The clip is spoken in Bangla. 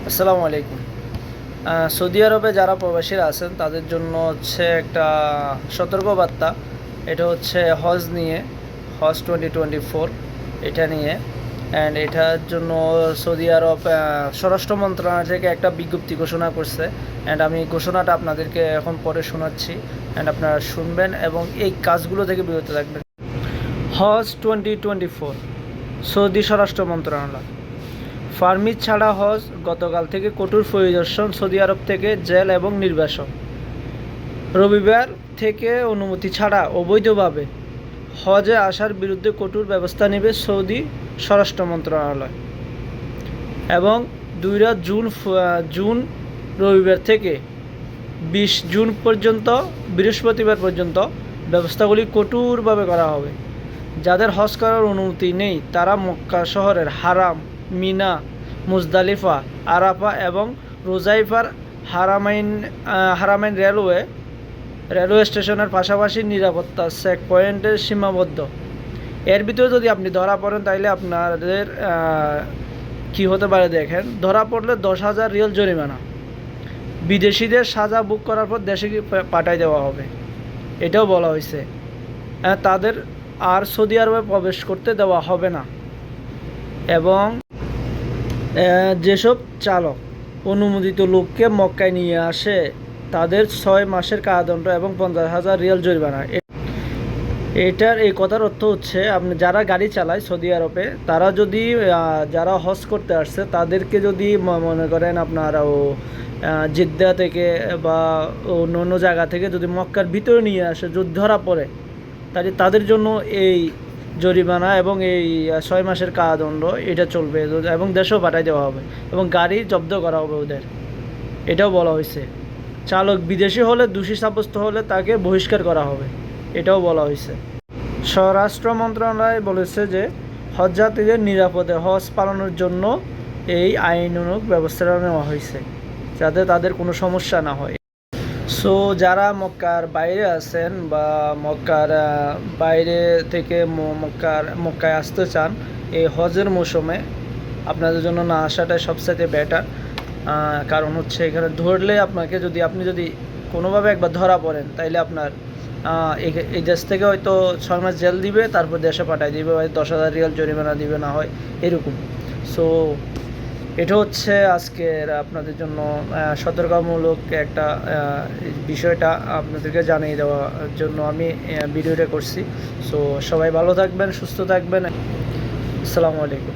আসসালামু আলাইকুম। সৌদি আরবে যারা প্রবাসীরা আছেন তাদের জন্য হচ্ছে একটা সতর্কবার্তা। এটা হচ্ছে হজ নিয়ে, হজ 2024 এটা নিয়ে। অ্যান্ড এটার জন্য সৌদি আরব স্বরাষ্ট্র মন্ত্রণালয় থেকে একটা বিজ্ঞপ্তি ঘোষণা করছে। অ্যান্ড আমি ঘোষণাটা আপনাদেরকে এখন পরে শোনাচ্ছি, অ্যান্ড আপনারা শুনবেন এবং এই কাজগুলো থেকে বিরত থাকবেন। হজ 2024, সৌদি স্বরাষ্ট্র মন্ত্রণালয়। পারমিট ছাড়া হজ গতকাল থেকে কঠোর পরিদর্শন, সৌদি আরব থেকে জেল এবং নির্বাসন। রবিবার থেকে অনুমতি ছাড়া অবৈধভাবে হজে আসার বিরুদ্ধে কঠোর ব্যবস্থা নেবে সৌদি স্বরাষ্ট্র মন্ত্রণালয়। এবং 2 জুন রবিবার থেকে 20 জুন পর্যন্ত, বৃহস্পতিবার পর্যন্ত ব্যবস্থাগুলি কঠোরভাবে করা হবে। যাদের হজ করার অনুমতি নেই তারা মক্কা শহরের হারাম, মিনা, মুজদালিফা, আরাফা এবং রোজাইফার হারামাইন রেলওয়ে স্টেশনের পাশাপাশি নিরাপত্তা চেক পয়েন্টে সীমাবদ্ধ। এর ভিতরে যদি আপনি ধরা পড়েন তাহলে আপনাদের কি হতে পারে দেখেন। ধরা পড়লে 10,000 রিয়াল জরিমানা। বিদেশিদের সাজা বুক করার পর দেশে পাঠাই দেওয়া হবে, এটাও বলা হয়েছে। তাদের আর সৌদি আরবে প্রবেশ করতে দেওয়া হবে না। এবং যেসব চালক অনুমোদিত লোককে মক্কায় নিয়ে আসে তাদের 6 মাসের কারাদণ্ড এবং 50,000 রিয়াল জরিমানা। এটার এই কথার অর্থ হচ্ছে, আপনি যারা গাড়ি চালায় সৌদি আরবে, তারা যদি যারা হজ করতে আসছে তাদেরকে যদি মনে করেন আপনার জেদ্দা থেকে বা অন্য জায়গা থেকে যদি মক্কার ভিতরে নিয়ে আসে, যদি ধরা পড়ে, তাহলে তাদের জন্য এই জরিমানা এবং এই 6 মাসের কারাদণ্ড এটা চলবে এবং দেশেও পাঠাই দেওয়া হবে এবং গাড়ি জব্দ করা হবে ওদের, এটাও বলা হয়েছে। চালক বিদেশি হলে, দোষী সাব্যস্ত হলে তাকে বহিষ্কার করা হবে, এটাও বলা হয়েছে। স্বরাষ্ট্র মন্ত্রণালয় বলেছে যে হজযাত্রীদের নিরাপদে হজ পালনের জন্য এই আইনানুগ ব্যবস্থাটা নেওয়া হয়েছে যাতে তাদের কোনো সমস্যা না হয়। সো যারা মক্কার বাইরে আছেন বা মক্কার বাইরে থেকে মক্কায় আসতে চান এই হজের মৌসুমে, আপনাদের জন্য না আসাটাই সবচেয়ে বেটার। কারণ হচ্ছে এখানে ধরলে আপনাকে আপনি যদি কোনোভাবে একবার ধরা পড়েন তাইলে আপনার এই দেশ থেকে হয়তো 6 মাস জেল দিবে, তারপর দেশে পাঠায় দিবে, হয় 10,000 রিয়াল জরিমানা দিবে, না হয় এরকম। সো এটা হচ্ছে আজকের আপনাদের জন্য সতর্কমূলক একটা বিষয়টা আপনাদেরকে জানিয়ে দেওয়ার জন্য আমি ভিডিওটা করছি। সো সবাই ভালো থাকবেন, সুস্থ থাকবেন। আসসালামু আলাইকুম।